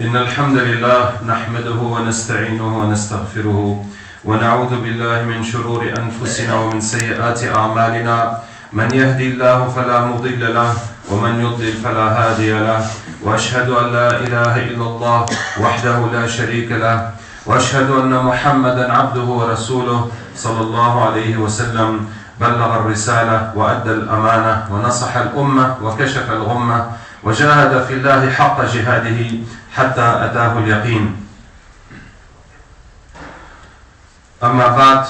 إن الحمد لله نحمده ونستعينه ونستغفره ونعوذ بالله من شرور أنفسنا ومن سيئات أعمالنا من يهدي الله فلا مضل له ومن يضلل فلا هادي له وأشهد أن لا إله إلا الله وحده لا شريك له وأشهد أن محمدا عبده ورسوله صلى الله عليه وسلم بلغ الرسالة وأدى الأمانة ونصح الأمة وكشف الغمة وجاهد في الله حق جهاده حتى أتاه اليقين. أما بعد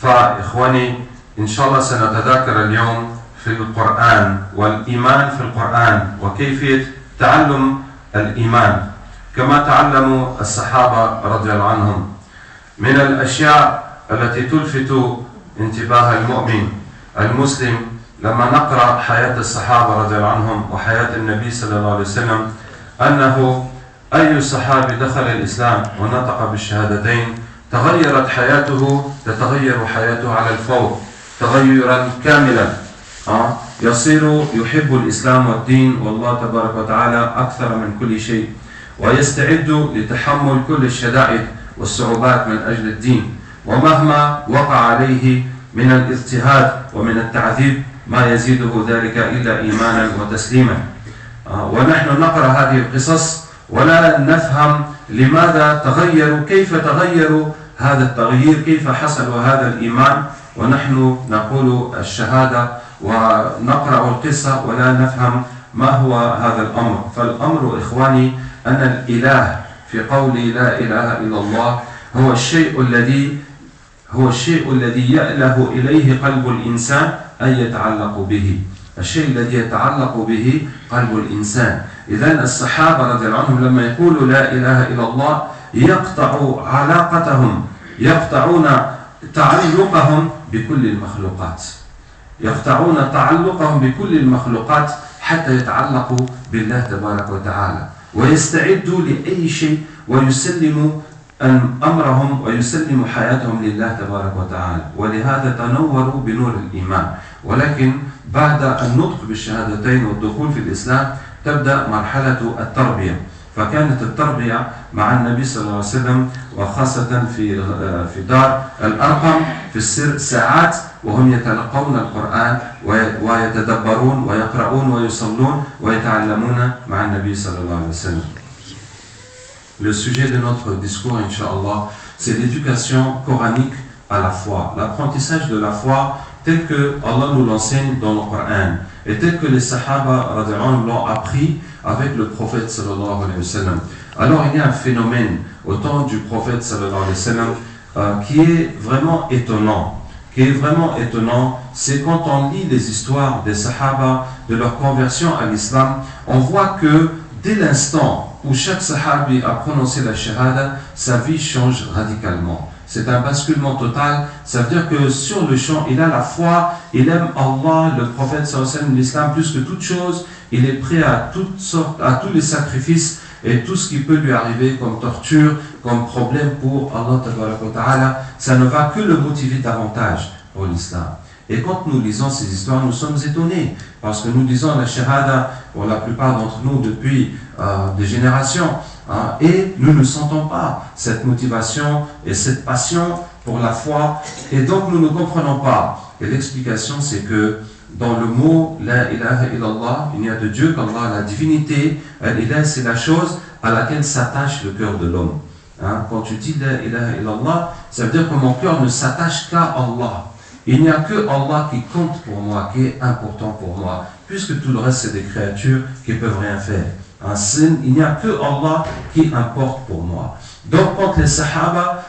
فإخواني إن شاء الله سنتذاكر اليوم في القرآن والإيمان في القرآن وكيفية تعلم الإيمان كما تعلموا الصحابة رضي الله عنهم. من الأشياء التي تلفت انتباه المؤمن المسلم لما نقرأ حياة الصحابة رضي الله عنهم وحياة النبي صلى الله عليه وسلم أنه أي صحابي دخل الإسلام ونطق بالشهادتين تغيرت حياته، تتغير حياته على الفور تغيرا كاملا، يصير يحب الإسلام والدين والله تبارك وتعالى أكثر من كل شيء، ويستعد لتحمل كل الشدائد والصعوبات من أجل الدين، ومهما وقع عليه من الاضطهاد ومن التعذيب ما يزيده ذلك إلا إيمانا وتسليما. ونحن نقرأ هذه القصص ولا نفهم لماذا تغيروا، كيف تغيروا هذا التغيير، كيف حصل هذا الإيمان، ونحن نقول الشهادة ونقرأ القصة ولا نفهم ما هو هذا الأمر. فالأمر إخواني أن الإله في قول لا إله إلا الله هو الشيء الذي يأله إليه قلب الإنسان أن يتعلق به، الشيء الذي يتعلق به قلب الإنسان. إذن الصحابة رضي الله عنهم لما يقولوا لا إله إلا الله يقطعوا علاقتهم، يقطعون تعلقهم بكل المخلوقات، يقطعون تعلقهم بكل المخلوقات حتى يتعلقوا بالله تبارك وتعالى ويستعدوا لأي شيء ويسلموا أمرهم ويسلموا حياتهم لله تبارك وتعالى. ولهذا تنوروا بنور الإيمان. ولكن بعد النطق بالشهادتين والدخول في الإسلام تبدأ مرحلة التربية. فكانت التربية مع النبي صلى الله عليه وسلم وخاصة في دار الأرقم في السر ساعات وهم يتلقون القرآن ويتدبرون ويقرؤون ويصلون ويتعلمون مع النبي صلى الله عليه وسلم. Le sujet de notre discours, Inch'Allah, c'est l'éducation coranique à la foi, l'apprentissage de la foi tel que Allah nous l'enseigne dans le Coran et tel que les Sahaba l'ont appris avec le prophète sallallahu alayhi wa sallam. Alors il y a un phénomène au temps du prophète sallallahu alayhi wa sallam qui est vraiment étonnant. C'est quand on lit les histoires des Sahaba, de leur conversion à l'islam, on voit que dès l'instant où chaque sahabi a prononcé la shahada, sa vie change radicalement. C'est un basculement total. Ça veut dire que sur le champ, il a la foi, il aime Allah, le prophète sallallahu alayhi wa sallam, l'islam plus que toute chose. Il est prêt à toutes sortes, à tous les sacrifices et tout ce qui peut lui arriver comme torture, comme problème pour Allah tabaraka wa ta'ala. Ça ne va que le motiver davantage pour l'islam. Et quand nous lisons ces histoires, nous sommes étonnés parce que nous lisons la shahada pour la plupart d'entre nous depuis des générations et nous ne sentons pas cette motivation et cette passion pour la foi et donc nous ne comprenons pas. Et l'explication c'est que dans le mot la ilaha illallah, il n'y a de Dieu qu'Allah, la divinité, l'ilah c'est la chose à laquelle s'attache le cœur de l'homme. Quand tu dis la ilaha illallah, ça veut dire que mon cœur ne s'attache qu'à Allah. Il n'y a que Allah qui compte pour moi, qui est important pour moi, puisque tout le reste c'est des créatures qui ne peuvent rien faire. Il n'y a que Allah qui importe pour moi. Donc quand les Sahaba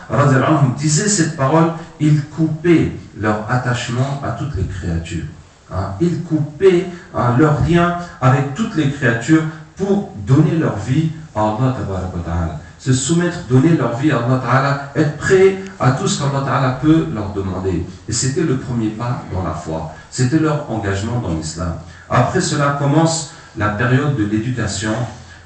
disaient cette parole, ils coupaient leur attachement à toutes les créatures. Ils coupaient leur lien avec toutes les créatures pour donner leur vie à Allah Ta'ala. Se soumettre, donner leur vie à Allah Ta'ala, être prêt à tout ce qu'Allah Ta'ala peut leur demander. Et c'était le premier pas dans la foi. C'était leur engagement dans l'islam. Après cela commence la période de l'éducation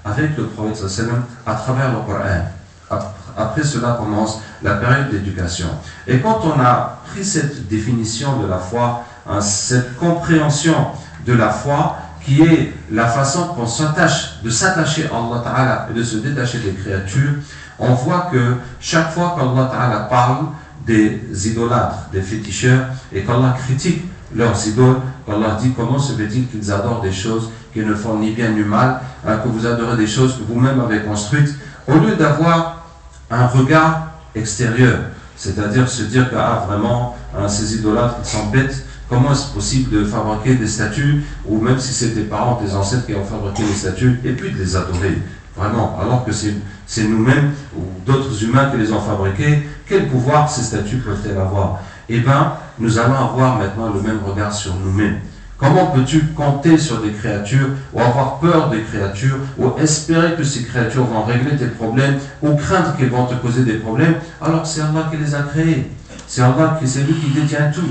avec le prophète sallam à travers le Coran. Après cela commence la période d'éducation. Et quand on a pris cette définition de la foi, cette compréhension de la foi qui est la façon qu'on de s'attacher à Allah Ta'ala et de se détacher des créatures, on voit que chaque fois qu'Allah Ta'ala parle des idolâtres, des féticheurs, et qu'Allah critique leurs idoles, qu'Allah dit comment se fait-il qu'ils adorent des choses qui ne font ni bien ni mal, que vous adorez des choses que vous-même avez construites, au lieu d'avoir un regard extérieur, c'est-à-dire se dire que vraiment ces idolâtres ils sont bêtes, comment est-ce possible de fabriquer des statues, ou même si c'est tes parents, tes ancêtres qui ont fabriqué les statues, et puis de les adorer, vraiment, alors que c'est nous-mêmes ou d'autres humains qui les ont fabriqués, quel pouvoir ces statues peuvent-elles avoir? Eh bien, nous allons avoir maintenant le même regard sur nous-mêmes. Comment peux-tu compter sur des créatures, ou avoir peur des créatures, ou espérer que ces créatures vont régler tes problèmes, ou craindre qu'elles vont te causer des problèmes, alors que c'est Allah qui les a créés. C'est Allah, c'est lui qui détient tout.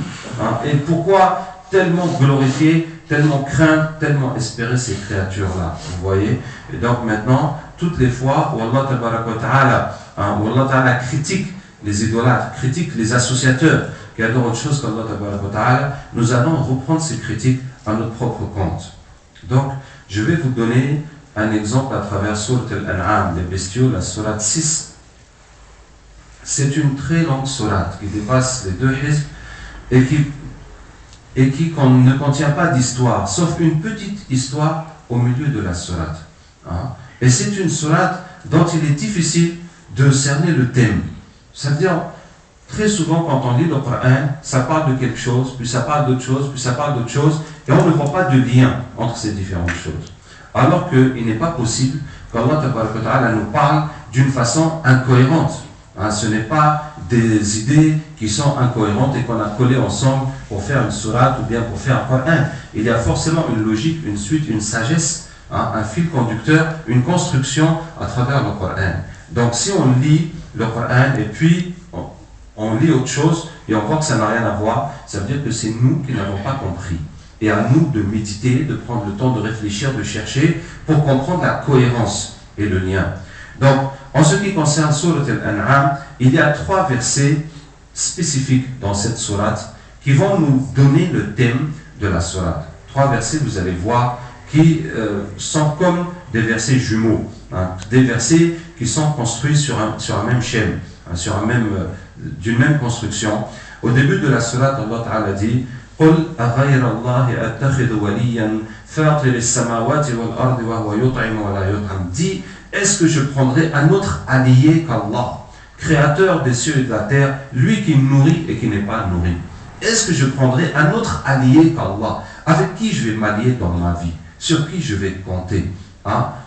Et pourquoi tellement glorifier, tellement craindre, tellement espérer ces créatures-là? Vous voyez? Et donc maintenant, toutes les fois où Allah Ta'ala critique les idolâtres, critique les associateurs qui adorent autre chose qu'Allah, nous allons reprendre ces critiques à notre propre compte. Donc, je vais vous donner un exemple à travers Surat Al-An'am, les bestiaux, la Surat 6. C'est une très longue sourate qui dépasse les 2 hizb et qui ne contient pas d'histoire, sauf une petite histoire au milieu de la sourate. Et c'est une sourate dont il est difficile de cerner le thème. C'est-à-dire, très souvent quand on lit le Coran, ça parle de quelque chose, puis ça parle d'autre chose, puis ça parle d'autre chose, et on ne voit pas de lien entre ces différentes choses. Alors qu'il n'est pas possible qu'Allah nous parle d'une façon incohérente. Ce n'est pas des idées qui sont incohérentes et qu'on a collées ensemble pour faire une sourate ou bien pour faire un Coran. Il y a forcément une logique, une suite, une sagesse, un fil conducteur, une construction à travers le Coran. Donc si on lit le Coran et puis on lit autre chose et on voit que ça n'a rien à voir, ça veut dire que c'est nous qui n'avons pas compris. Et à nous de méditer, de prendre le temps de réfléchir, de chercher pour comprendre la cohérence et le lien. Donc, en ce qui concerne Surat Al-An'am, il y a 3 versets spécifiques dans cette sourate qui vont nous donner le thème de la sourate. 3 versets, vous allez voir, qui sont comme des versets jumeaux, des versets qui sont construits sur un même schème, d'une même construction. Au début de la sourate, Allah Ta'ala dit قُلْ أَغَيْرَ اللَّهِ أَتَّخِذُ وَلِيًّا فَاطِرِ السَّمَاوَاتِ وَالْأَرْضِ وَهُوَ يُطْعِمُ وَلَا يُطْعَمُ. Dit, est-ce que je prendrai un autre allié qu'Allah, créateur des cieux et de la terre, lui qui nourrit et qui n'est pas nourri? Est-ce que je prendrai un autre allié qu'Allah, avec qui je vais m'allier dans ma vie, sur qui je vais compter?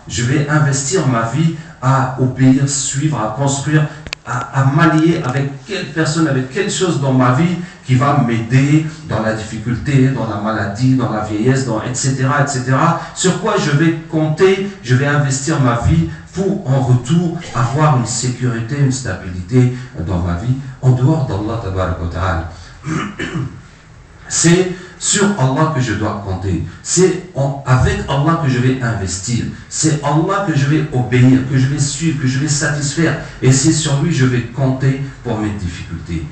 Je vais investir ma vie à obéir, suivre, à construire, à m'allier avec quelle personne, avec quelle chose dans ma vie qui va m'aider dans la difficulté, dans la maladie, dans la vieillesse, etc., etc. Sur quoi je vais compter, je vais investir ma vie pour en retour avoir une sécurité, une stabilité dans ma vie en dehors d'Allah Tabaraka wa Ta'ala. C'est sur Allah que je dois compter. C'est avec Allah que je vais investir. C'est Allah que je vais obéir, que je vais suivre, que je vais satisfaire. Et c'est sur lui que je vais compter pour mes difficultés.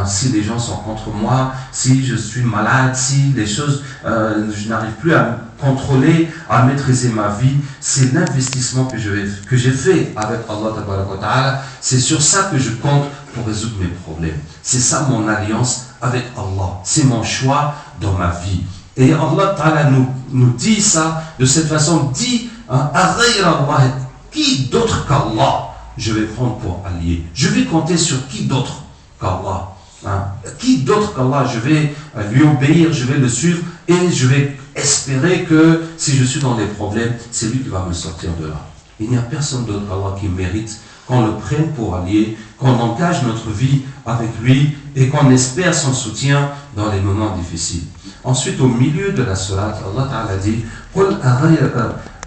Si les gens sont contre moi, si je suis malade, si les choses, je n'arrive plus à me contrôler, à maîtriser ma vie, c'est l'investissement que j'ai fait avec Allah Tabaraka wa Ta'ala. C'est sur ça que je compte pour résoudre mes problèmes. C'est ça mon alliance avec Allah. C'est mon choix dans ma vie. Et Allah Ta'ala nous dit ça de cette façon. Dit, qui d'autre qu'Allah je vais prendre pour allié? Je vais compter sur qui d'autre qu'Allah? Qui d'autre qu'Allah je vais lui obéir, je vais le suivre et je vais espérer que si je suis dans des problèmes, c'est lui qui va me sortir de là. Il n'y a personne d'autre qu'Allah qui mérite qu'on le prenne pour allié, qu'on engage notre vie avec lui et qu'on espère son soutien dans les moments difficiles. Ensuite, au milieu de la sourate, Allah Ta'ala dit قُلْ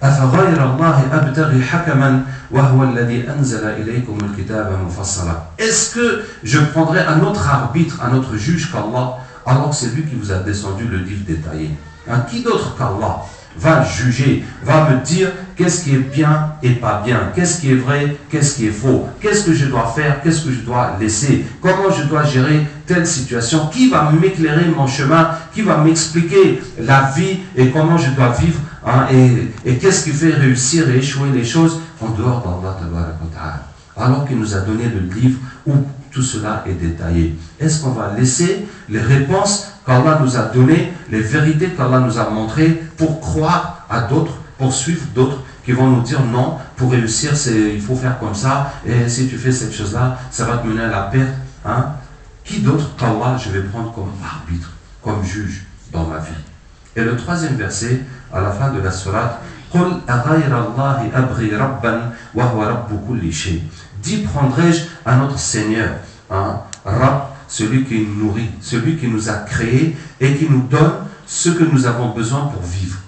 أَفَغَيْرَ اللَّهِ أَبْتَغِي حَكَمًا وَهُوَ الَّذِي أَنزَلَ إِلَيْكُمُ الْكِتَابَ مُفَصَّلًا. Est-ce que je prendrai un autre arbitre, un autre juge qu'Allah, alors que c'est lui qui vous a descendu le livre détaillé? Qui d'autre qu'Allah va juger, va me dire qu'est-ce qui est bien et pas bien, qu'est-ce qui est vrai, qu'est-ce qui est faux, qu'est-ce que je dois faire, qu'est-ce que je dois laisser, comment je dois gérer telle situation, qui va m'éclairer mon chemin, qui va m'expliquer la vie et comment je dois vivre Hein, et qu'est-ce qui fait réussir et échouer les choses en dehors d'Allah Tabaraka wa Ta'ala, alors qu'il nous a donné le livre où tout cela est détaillé? Est-ce qu'on va laisser les réponses qu'Allah nous a données, les vérités qu'Allah nous a montrées, pour croire à d'autres, pour suivre d'autres qui vont nous dire non, pour réussir, il faut faire comme ça, et si tu fais cette chose-là, ça va te mener à la perte. Hein? Qui d'autre qu'Allah je vais prendre comme arbitre, comme juge dans ma vie? Et le troisième verset, à la fin de la sourate, قُلْ أَغَيْرَ اللَّهِ أَبْغِي رَبًّا وَهُوَ رَبُّ كُلِّ شَيْءٍ. Dis, prendrai-je à notre Seigneur, hein, Rab, celui qui nous nourrit, celui qui nous a créés et qui nous donne ce que nous avons besoin pour vivre.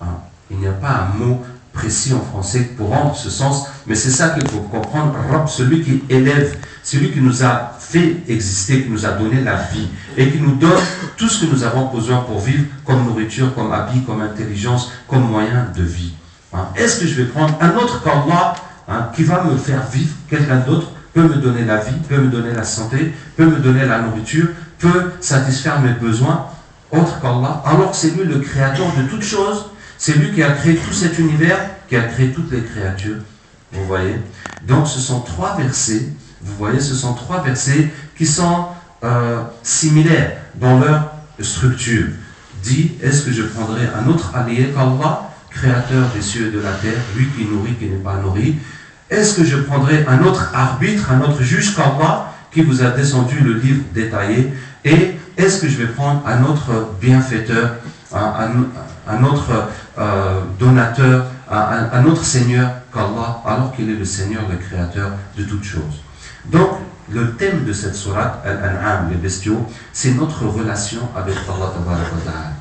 Hein? Il n'y a pas un mot précis en français pour rendre ce sens, mais c'est ça qu'il faut comprendre. Rab, celui qui élève, celui qui nous a fait exister, qui nous a donné la vie et qui nous donne tout ce que nous avons besoin pour vivre, comme nourriture, comme habit, comme intelligence, comme moyen de vie. Hein? Est-ce que je vais prendre un autre qu'Allah, hein, qui va me faire vivre? Quelqu'un d'autre peut me donner la vie, peut me donner la santé, peut me donner la nourriture, peut satisfaire mes besoins, autre qu'Allah, alors que c'est lui le créateur de toutes choses. C'est lui qui a créé tout cet univers, qui a créé toutes les créatures. Vous voyez? Donc ce sont trois versets, vous voyez, ce sont trois versets qui sont similaires dans leur structure. Dit, est-ce que je prendrai un autre allié qu'Allah, créateur des cieux et de la terre, lui qui nourrit, qui n'est pas nourri? Est-ce que je prendrai un autre arbitre, un autre juge qu'Allah, qui vous a descendu le livre détaillé? Et est-ce que je vais prendre un autre bienfaiteur, un autre donateur, un autre Seigneur qu'Allah, alors qu'il est le Seigneur, le Créateur de toutes choses? Donc, le thème de cette sourate, Al-An'am, les bestiaux, c'est notre relation avec Allah Tabaraka wa Ta'ala.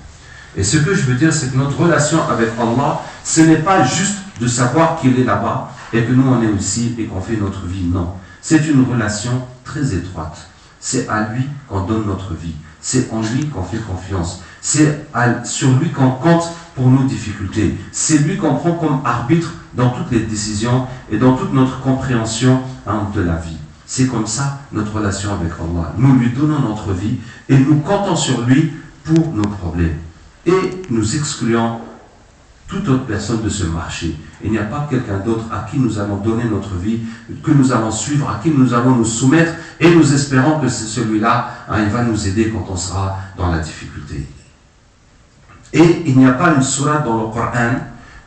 Et ce que je veux dire, c'est que notre relation avec Allah, ce n'est pas juste de savoir qu'il est là-bas et que nous on est ici et qu'on fait notre vie. Non, c'est une relation très étroite. C'est à lui qu'on donne notre vie. C'est en lui qu'on fait confiance. C'est sur lui qu'on compte pour nos difficultés. C'est lui qu'on prend comme arbitre dans toutes les décisions et dans toute notre compréhension, hein, de la vie. C'est comme ça notre relation avec Allah. Nous lui donnons notre vie et nous comptons sur lui pour nos problèmes. Et nous excluons toute autre personne de ce marché. Il n'y a pas quelqu'un d'autre à qui nous allons donner notre vie, que nous allons suivre, à qui nous allons nous soumettre, et nous espérons que c'est celui-là, hein, il va nous aider quand on sera dans la difficulté. Et il n'y a pas une sourate dans le Coran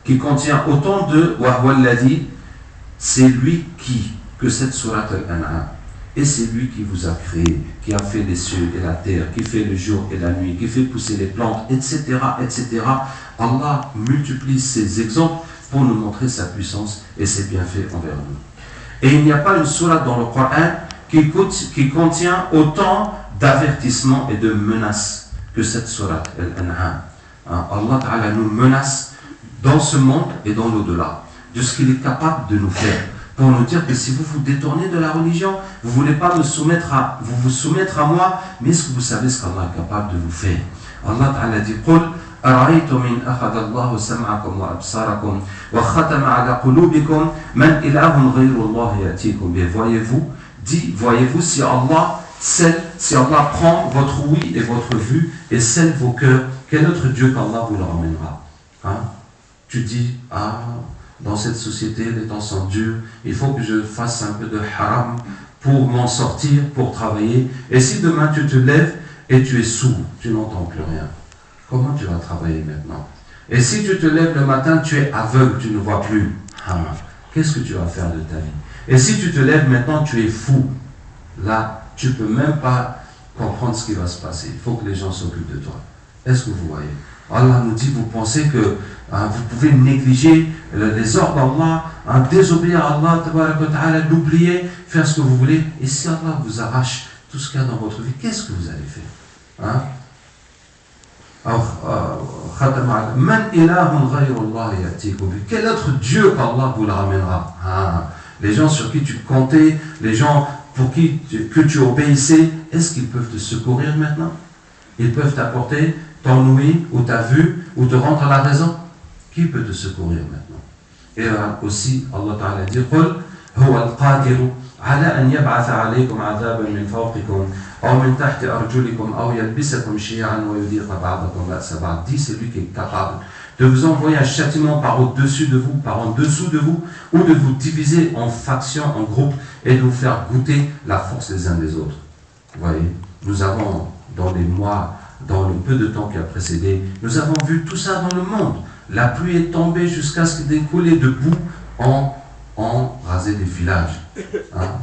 qui contient autant de Wahwalladhi, c'est lui qui, que cette sourate Al-An'am. Et c'est lui qui vous a créé, qui a fait les cieux et la terre, qui fait le jour et la nuit, qui fait pousser les plantes, etc., etc. Allah multiplie ces exemples pour nous montrer sa puissance et ses bienfaits envers nous. Et il n'y a pas une sourate dans le Coran qui contient autant d'avertissements et de menaces que cette sourate Al-An'am. Allah Ta'ala nous menace dans ce monde et dans l'au-delà de ce qu'il est capable de nous faire, pour nous dire que si vous vous détournez de la religion, vous ne voulez pas vous vous soumettre à moi, mais est-ce que vous savez ce qu'Allah est capable de vous faire? Allah Ta'ala dit, قُلْ أَرَأَيْتُمْ إِنْ أَخَذَ اللَّهُ سَمْعَكُمْ وَأَبْصَارَكُمْ وَخَتَمَ عَلَى قُلُوبِكُمْ مَنْ إِلَهٌ غَيْرُ اللَّهِ يَأْتِيكُمْ بِهِ. Voyez-vous si Allah prend votre ouïe et votre vue et scelle vos cœurs, quel autre Dieu qu'Allah vous le ramènera? Hein? Tu dis, dans cette société, les temps sont durs, il faut que je fasse un peu de haram pour m'en sortir, pour travailler. Et si demain tu te lèves et tu es sourd, tu n'entends plus rien, comment tu vas travailler maintenant? Et si tu te lèves le matin, tu es aveugle, tu ne vois plus, qu'est-ce que tu vas faire de ta vie? Et si tu te lèves maintenant, tu es fou, là, tu ne peux même pas comprendre ce qui va se passer. Il faut que les gens s'occupent de toi. Est-ce que vous voyez? Allah nous dit, vous pensez que vous pouvez négliger les ordres d'Allah, désobéir à Allah, l'oublier, faire ce que vous voulez, et si Allah vous arrache tout ce qu'il y a dans votre vie, qu'est-ce que vous allez faire? Quel autre Dieu qu'Allah vous le ramènera? Les gens sur qui tu comptais, les gens pour qui que tu obéissais, est-ce qu'ils peuvent te secourir maintenant? Ils peuvent t'apporter ton ouïe ou ta vue ou te rendre la raison? Qui peut te secourir maintenant? Et aussi, Allah Ta'ala dit, قُلْ هُوَ الْقَادِرُ عَلَىٰ أَنْ يَبْعَثَ عَلَيْكُمْ عَذَابًا مِنْ فَوْقِكُمْ أَوْ مِنْ تَحْتِ أَرْجُلِكُمْ أَوْ يَلْبِسَكُمْ شِيَعًا وَيُذِيقَ بَعْضَكُمْ بَأْسَ بَعْضٍ. Dit, c'est lui qui est capable de vous envoyer un châtiment par au-dessus de vous, par en dessous de vous, ou de vous diviser en factions, en groupes, et de vous faire goûter la force des uns des autres. Vous voyez, nous avons, dans les mois, dans le peu de temps qui a précédé, nous avons vu tout ça dans le monde. La pluie est tombée jusqu'à ce que des coulées de boue ont rasé des villages.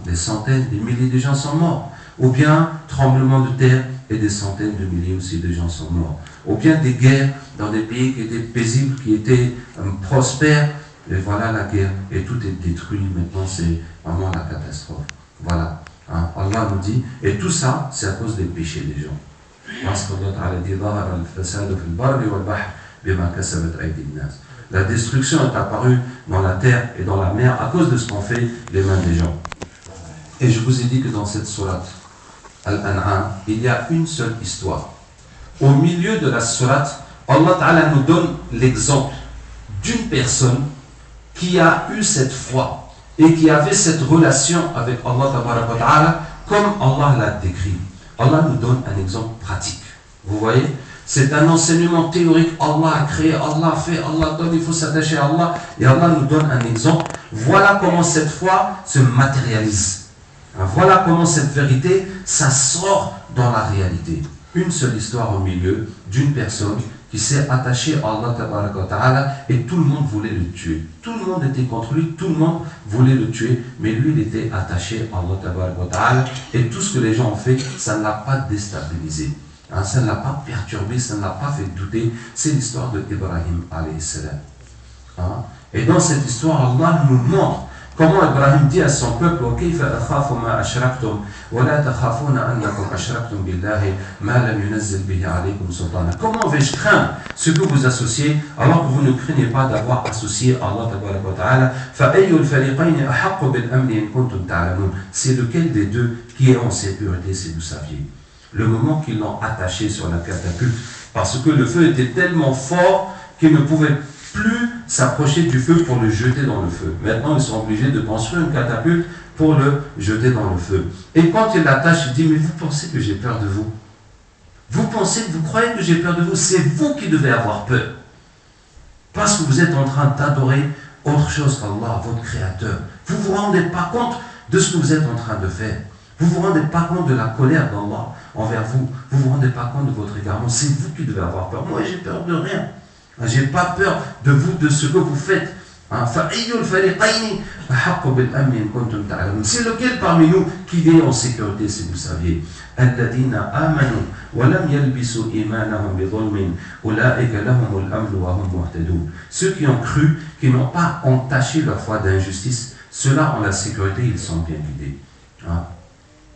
Des centaines, des milliers de gens sont morts. Ou bien, tremblement de terre, et des centaines de milliers aussi de gens sont morts. Ou bien des guerres dans des pays qui étaient paisibles, qui étaient prospères, et voilà la guerre, et tout est détruit. Maintenant, c'est vraiment la catastrophe. Voilà. Allah nous dit, et tout ça, c'est à cause des péchés des gens. Parce qu'Allah Ta'ala dit, la destruction est apparue dans la terre et dans la mer à cause de ce qu'ont fait les mains des gens. Et je vous ai dit que dans cette sourate Al-An'am, il y a une seule histoire. Au milieu de la sourate, Allah Ta'ala nous donne l'exemple d'une personne qui a eu cette foi et qui avait cette relation avec Allah Ta'ala comme Allah l'a décrit. Allah nous donne un exemple pratique. Vous voyez, c'est un enseignement théorique. Allah a créé, Allah a fait, Allah donne, il faut s'attacher à Allah. Et Allah nous donne un exemple. Voilà comment cette foi se matérialise. Voilà comment cette vérité, ça sort dans la réalité. Une seule histoire au milieu d'une personne qui s'est attachée à Allah Ta'ala et tout le monde voulait le tuer. Tout le monde était contre lui, tout le monde voulait le tuer, mais lui il était attaché à Allah Ta'ala et tout ce que les gens ont fait, ça ne l'a pas déstabilisé. Ça ne l'a pas perturbé, ça ne l'a pas fait douter. C'est l'histoire de Ibrahim alayhi salam. Et dans cette histoire, Allah nous montre comment Ibrahim dit à son peuple, comment vais-je craindre ce que vous associez alors que vous ne craignez pas d'avoir associé Allah Ta'ala. C'est lequel des deux qui est en sécurité si vous saviez. Le moment qu'ils l'ont attaché sur la catapulte, parce que le feu était tellement fort qu'ils ne pouvaient plus s'approcher du feu pour le jeter dans le feu. Maintenant, ils sont obligés de construire une catapulte pour le jeter dans le feu. Et quand il l'attache, il dit, mais vous pensez que j'ai peur de vous? Vous croyez que j'ai peur de vous? C'est vous qui devez avoir peur. Parce que vous êtes en train d'adorer autre chose qu'Allah, votre Créateur. Vous ne vous rendez pas compte de ce que vous êtes en train de faire. Vous ne vous rendez pas compte de la colère d'Allah envers vous. Vous ne vous rendez pas compte de votre égarement. C'est vous qui devez avoir peur. Moi, j'ai peur de rien. J'ai pas peur de vous, de ce que vous faites. C'est lequel parmi nous qui est en sécurité, si vous saviez? Ceux qui ont cru, qui n'ont pas entaché leur foi d'injustice, ceux-là ont la sécurité, ils sont bien guidés.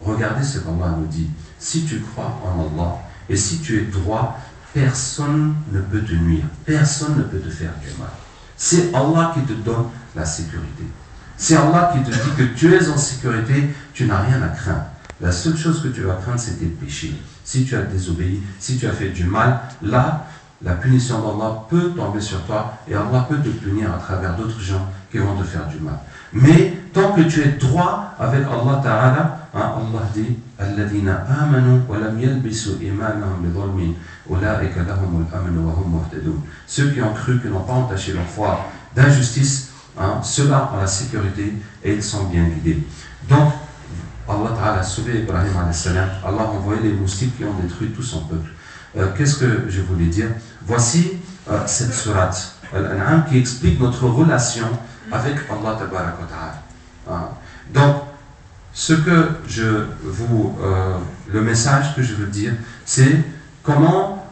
Regardez ce qu'Allah nous dit. Si tu crois en Allah et si tu es droit, personne ne peut te nuire, personne ne peut te faire du mal. C'est Allah qui te donne la sécurité. C'est Allah qui te dit que tu es en sécurité, tu n'as rien à craindre. La seule chose que tu vas craindre, c'est tes péchés. Si tu as désobéi, si tu as fait du mal, là, la punition d'Allah peut tomber sur toi et Allah peut te punir à travers d'autres gens qui vont te faire du mal. Mais tant que tu es droit avec Allah Ta'ala, Allah dit Alladhina amanu wa lam yalbisu imanahum bidhulmin ulaika lahumul amnu wa hum muhtadun. Ceux qui ont cru, qui n'ont pas entaché leur foi d'injustice, ceux-là ont la sécurité et ils sont bien guidés. Donc, Allah Ta'ala a sauvé Ibrahim alayhi salam. Allah a envoyé les moustiques qui ont détruit tout son peuple. Qu'est-ce que je voulais dire? Voici cette sourate Al-An'am qui explique notre relation avec Allah Ta'ala. Donc, ce que le message que je veux dire, c'est comment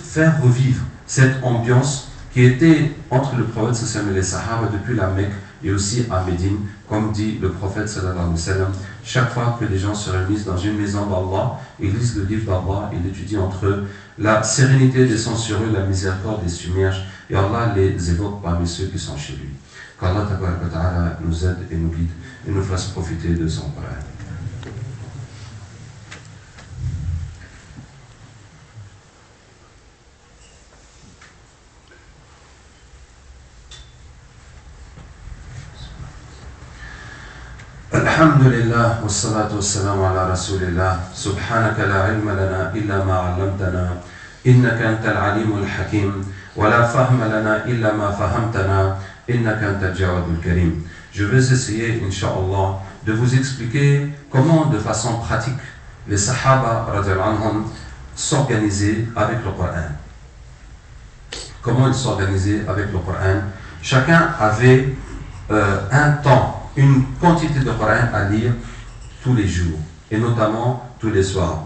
faire revivre cette ambiance qui était entre le prophète sallallahu alayhi wa sallam et les Sahaba depuis la Mecque et aussi à Médine, comme dit le prophète sallallahu alayhi wa sallam. Chaque fois que les gens se réunissent dans une maison d'Allah, ils lisent le livre d'Allah, ils étudient entre eux, la sérénité descend sur eux, la miséricorde les submerge, et Allah les évoque parmi ceux qui sont chez lui. Qu'Allah Ta'ala nous aide et nous guide et nous fasse profiter de son Coran. Alhamdulillah, wassalatu wassalamu ala rasulillah, subhanaka la ilma lana illa ma 'allamtana, innaka antal alimul hakim. ولا فهم لنا إلا ما فهمتنا إنك أنت الجواد الكريم. Je vais essayer, Inch'Allah, de vous expliquer comment, de façon pratique, les Sahaba radiallahu anhum s'organisaient avec le Coran. Comment ils s'organisaient avec le Coran? Chacun avait un temps, une quantité de Coran à lire tous les jours, et notamment tous les soirs.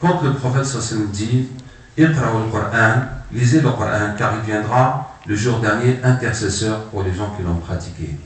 Quand le prophète sallallahu dit « Iqra al-Qur'an », lisez le Coran, car il viendra le jour dernier intercesseur pour les gens qui l'ont pratiqué.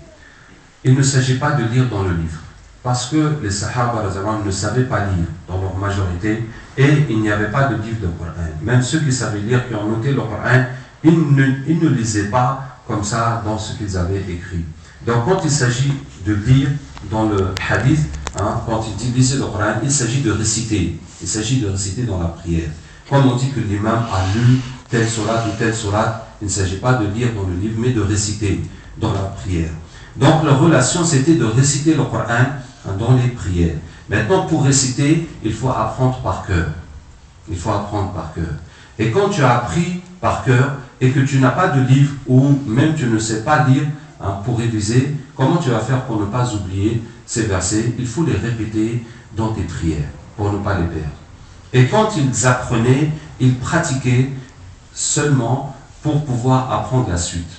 Il ne s'agit pas de lire dans le livre, parce que les Sahaba ne savaient pas lire dans leur majorité, et il n'y avait pas de livre de Coran. Même ceux qui savaient lire, qui ont noté le Coran, ils ne lisaient pas comme ça dans ce qu'ils avaient écrit. Donc quand il s'agit de lire dans le hadith, quand il dit lisez le Coran, il s'agit de réciter. Il s'agit de réciter dans la prière. Quand on dit que l'imam a lu telle sourate ou telle sourate, il ne s'agit pas de lire dans le livre, mais de réciter dans la prière. Donc leur relation, c'était de réciter le Coran dans les prières. Maintenant, pour réciter, il faut apprendre par cœur. Il faut apprendre par cœur. Et quand tu as appris par cœur et que tu n'as pas de livre ou même tu ne sais pas lire pour réviser, comment tu vas faire pour ne pas oublier ces versets? Il faut les répéter dans tes prières pour ne pas les perdre. Et quand ils apprenaient, ils pratiquaient seulement pour pouvoir apprendre la suite.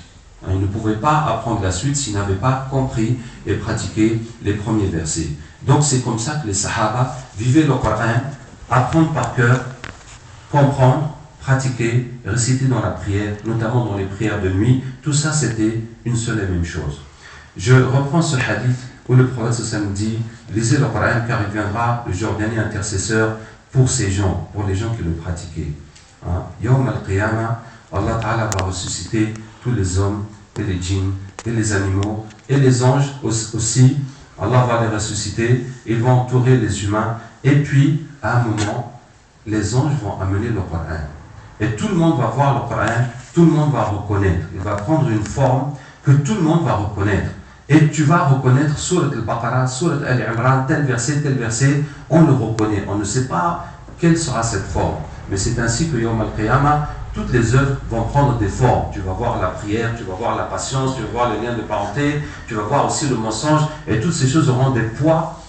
Ils ne pouvaient pas apprendre la suite s'ils n'avaient pas compris et pratiqué les premiers versets. Donc c'est comme ça que les Sahaba vivaient le Coran, apprendre par cœur, comprendre, pratiquer, réciter dans la prière, notamment dans les prières de nuit. Tout ça c'était une seule et même chose. Je reprends ce hadith où le prophète sallallahu dit « Lisez le Coran car il viendra le jour dernier intercesseur pour ces gens, pour les gens qui le pratiquaient. » Yawm al-Qiyamah, Allah Ta'ala va ressusciter tous les hommes et les djinns et les animaux et les anges aussi. Allah va les ressusciter, ils vont entourer les humains et puis à un moment les anges vont amener le Coran et tout le monde va voir le Coran, tout le monde va reconnaître, il va prendre une forme que tout le monde va reconnaître et tu vas reconnaître Surat al-Baqarah, Surat al-Imran, tel verset, on le reconnaît, on ne sait pas quelle sera cette forme, mais c'est ainsi que Yawm al-Qiyamah, toutes les œuvres vont prendre des formes. Tu vas voir la prière, tu vas voir la patience, tu vas voir les liens de parenté, tu vas voir aussi le mensonge, et toutes ces choses auront des poids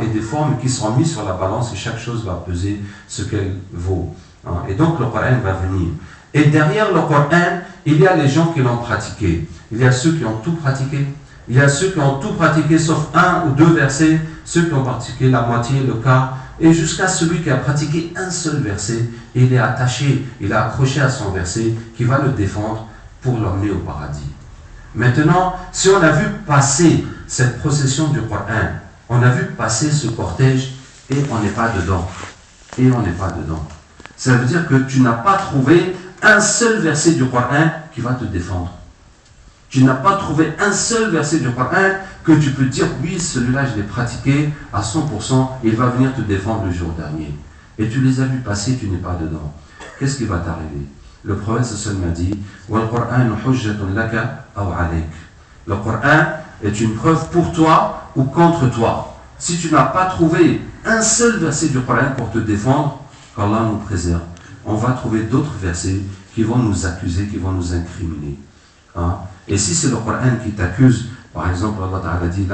et des formes qui seront mises sur la balance, et chaque chose va peser ce qu'elle vaut. Et donc le Coran va venir. Et derrière le Coran, il y a les gens qui l'ont pratiqué. Il y a ceux qui ont tout pratiqué. Il y a ceux qui ont tout pratiqué sauf un ou deux versets, ceux qui ont pratiqué la moitié, le quart, et jusqu'à celui qui a pratiqué un seul verset, il est attaché, il est accroché à son verset qui va le défendre pour l'emmener au paradis. Maintenant, si on a vu passer cette procession du Coran, on a vu passer ce cortège et on n'est pas dedans. Et on n'est pas dedans. Ça veut dire que tu n'as pas trouvé un seul verset du Coran qui va te défendre. Tu n'as pas trouvé un seul verset du Coran que tu peux dire, oui, celui-là, je l'ai pratiqué à 100%, et il va venir te défendre le jour dernier. Et tu les as vus passer, tu n'es pas dedans. Qu'est-ce qui va t'arriver? Le prophète sallallahu m'a dit, le Coran est une preuve pour toi ou contre toi. Si tu n'as pas trouvé un seul verset du Coran pour te défendre, qu'Allah nous préserve, on va trouver d'autres versets qui vont nous accuser, qui vont nous incriminer. Et si c'est le Coran qui t'accuse, par exemple, Allah Ta'ala dit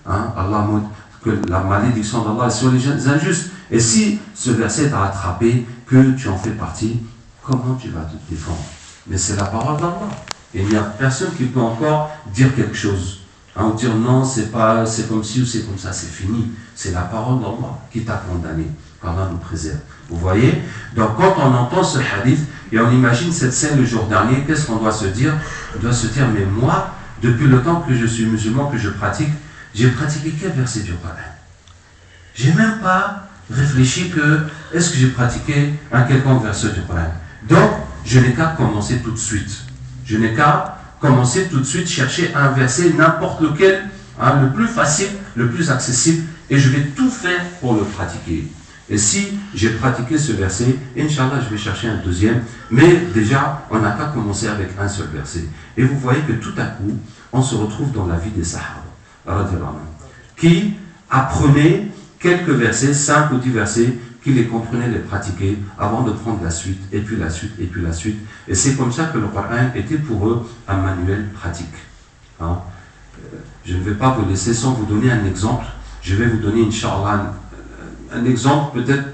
Allah montre que la malédiction d'Allah est sur les injustes. Et si ce verset t'a attrapé, que tu en fais partie, comment tu vas te défendre? Mais c'est la parole d'Allah. Et il n'y a personne qui peut encore dire quelque chose. Ou dire non, c'est comme ci ou c'est comme ça, c'est fini. C'est la parole d'Allah qui t'a condamné. qu'Allah nous préserve. Vous voyez? Donc quand on entend ce hadith et on imagine cette scène le jour dernier, qu'est-ce qu'on doit se dire? On doit se dire, mais moi, depuis le temps que je suis musulman, que je pratique, j'ai pratiqué quel verset du Coran? J'ai même pas réfléchi que, est-ce que j'ai pratiqué un quelconque verset du Coran? Donc, je n'ai qu'à commencer tout de suite. Je n'ai qu'à commencer tout de suite, chercher un verset, n'importe lequel, le plus facile, le plus accessible, et je vais tout faire pour le pratiquer. Et si j'ai pratiqué ce verset, Inch'Allah, je vais chercher un deuxième, mais déjà, on n'a qu'à commencer avec un seul verset. Et vous voyez que tout à coup, on se retrouve dans la vie des Sahaba, qui apprenaient quelques versets, 5 ou 10 versets, qui les comprenaient, les pratiquaient avant de prendre la suite, et puis la suite, et puis la suite. Et c'est comme ça que le Coran était pour eux un manuel pratique. Hein? Je ne vais pas vous laisser sans vous donner un exemple. Je vais vous donner, Inch'Allah, un exemple peut-être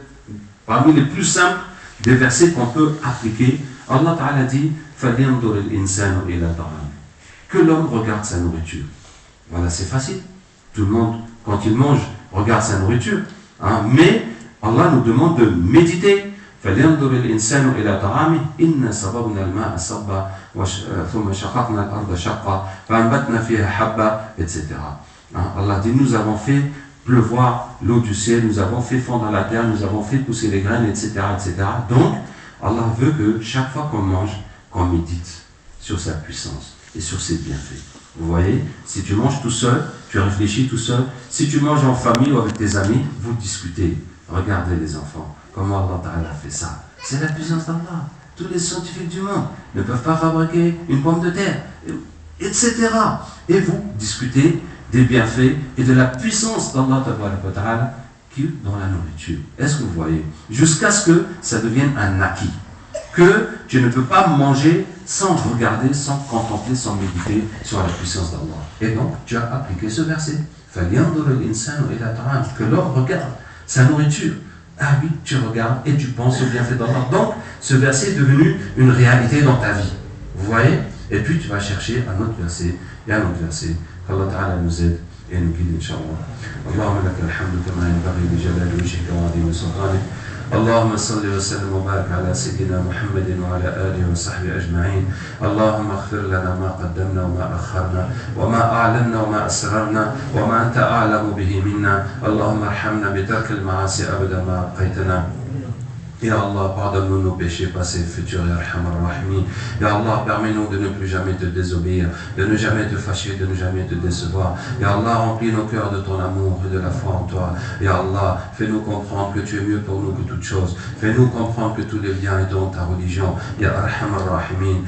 parmi les plus simples des versets qu'on peut appliquer. Allah Ta'ala dit que l'homme regarde sa nourriture. Voilà, c'est facile. Tout le monde, quand il mange, regarde sa nourriture. Hein? Mais Allah nous demande de méditer. فلينظر الإنسان إلى طعامه إنا صببنا الماء صبا ثم شققنا الأرض شقا فأنبتنا فيها حبا etc. Allah dit nous avons fait pleuvoir l'eau du ciel, nous avons fait fondre la terre, nous avons fait pousser les graines, etc., etc. Donc Allah veut que chaque fois qu'on mange, qu'on médite sur sa puissance et sur ses bienfaits. Vous voyez, si tu manges tout seul, tu réfléchis tout seul. Si tu manges en famille ou avec tes amis, vous discutez. Regardez les enfants. Comment Allah Ta'ala fait ça? C'est la puissance d'Allah. Tous les scientifiques du monde ne peuvent pas fabriquer une pomme de terre, etc. Et vous discutez des bienfaits et de la puissance d'Allah Ta'ala qui est dans la nourriture. Est-ce que vous voyez? Jusqu'à ce que ça devienne un acquis. Que tu ne peux pas manger sans regarder, sans contempler, sans méditer sur la puissance d'Allah. Et donc, tu as appliqué ce verset. Que l'homme regarde sa nourriture. Ah oui, tu regardes et tu penses au bienfait d'Allah. Donc, ce verset est devenu une réalité dans ta vie. Vous voyez? Et puis, tu vas chercher un autre verset et un autre verset. Qu'Allah Ta'ala nous aide et nous guide, Inch'Allah. Allahumma laka alhamdu kama yanbaghi li jalali wajhika wa 'azimi sultanik. اللهم صل وسلم وبارك على سيدنا محمد وعلى آله وصحبه أجمعين. اللهم اغفر لنا ما قدمنا وما أخرنا وما أعلنا وما أسررنا وما أنت أعلم به منا. اللهم ارحمنا بترك المعاصي أبدا ما أبقيتنا. Ya Allah, pardonne-nous nos péchés passés et futurs, Ya Arhamar Rahimin. Ya Allah, permets-nous de ne plus jamais te désobéir, de ne jamais te fâcher, de ne jamais te décevoir. Ya Allah, remplis nos cœurs de ton amour et de la foi en toi. Ya Allah, fais-nous comprendre que tu es mieux pour nous que toute chose. Fais-nous comprendre que tous les biens est dans ta religion. Ya Arhamar Rahimin.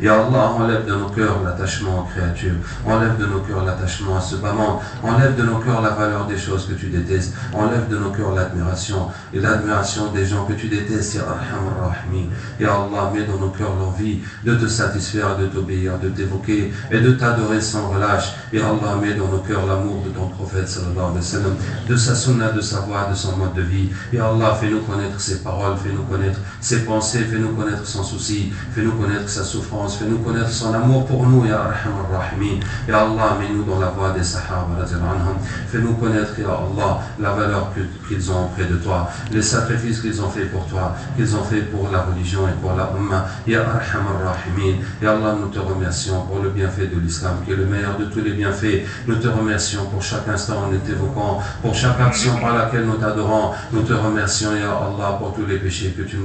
Ya Allah, enlève de nos cœurs l'attachement aux créatures, enlève de nos cœurs l'attachement à ce bas monde, enlève de nos cœurs la valeur des choses que tu détestes, enlève de nos cœurs l'admiration et l'admiration des gens que tu détestes, Ya Arhamar Rahimin. Ya Allah, mets dans nos cœurs l'envie de te satisfaire, de t'obéir, de t'évoquer et de t'adorer sans relâche. Ya Allah, mets dans nos cœurs l'amour de ton prophète sallallahu alayhi wa sallam, de sa sunna, de sa voix, de son mode de vie. Ya Allah, fais-nous connaître ses paroles, fais-nous connaître ses pensées, fais-nous connaître son souci, fais-nous connaître sa souffrance, fais-nous connaître son amour pour nous, Ya Arhamar Rahimin. Ya Allah, mets-nous dans la voie des Sahaba, fais-nous connaître, Ya Allah, la valeur qu'ils ont auprès de toi, les sacrifices qu'ils ont fait pour toi, qu'ils ont fait pour la religion et pour la Ummah. Ya Arhamar Rahimin. Ya Allah, nous te remercions pour le bienfait de l'islam, qui est le meilleur de tous les bienfaits. Nous te remercions pour chaque instant en nous t'évoquant, pour chaque action par laquelle nous t'adorons. Nous te remercions, Ya Allah, pour tous les péchés que tu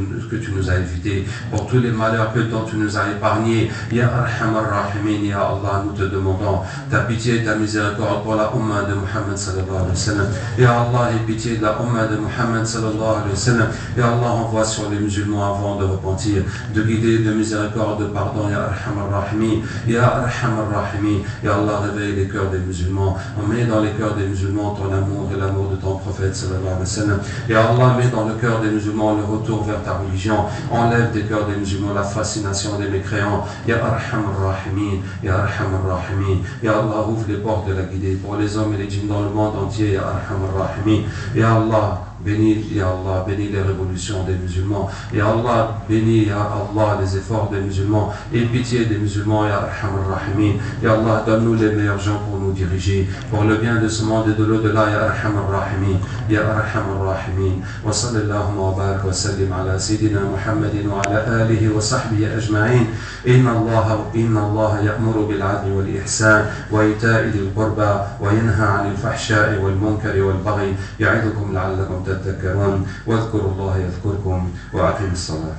nous as évités, pour tous les malheurs dont tu nous as épargnés. Ya Arhamar Rahimin. Ya Allah, nous te demandons ta pitié et ta miséricorde pour la Ummah de Muhammad sallallahu alayhi wa sallam. Ya Allah, aie pitié de la Ummah de Muhammad sallallahu alayhi wa sallam. Ya Allah, envoie sur les musulmans avant de repentir, de guider, de miséricorde, de pardon. Ya Arhamar Rahimin. Ya Arhamar Rahimin. Ya Allah, réveille les cœurs des musulmans. On met dans les cœurs des musulmans ton amour et l'amour de ton prophète sallallahu alayhi wa sallam. Ya Allah, mets dans le cœur des musulmans le retour vers ta religion. Enlève des cœurs des musulmans la fascination des mécréants. Ya Arhamar Rahimin. Ya Arhamar Rahimin. Ya Allah, ouvre les portes de la guidée pour les hommes et les djinns dans le monde entier. Ya Arhamar Rahimin. Ya Allah, bénis, Ya Allah, bénis les révolutions des musulmans. Ya Allah, bénis, Ya Allah, les efforts des musulmans. Aie pitié des musulmans, Ya Arhamar Rahimin. Ya Allah, donne-nous les meilleurs gens pour nous diriger, pour le bien de ce monde et de l'au-delà, Ya Arhamar Rahimin. Ya Arhamar Rahimin. Wa sallallahu wa barak wa sallim ala Sayyidina Muhammadin wa ala alihi wa sahbihi ajma'in. Inna Allah ya'muru bil 'adli wal ihsan wa ita'i dhil qurba wa yanha 'anil fahsha'i wal munkari wal baghi ya'idukum la'allakum تذكرون واذكروا الله يذكركم وأقيموا الصلاة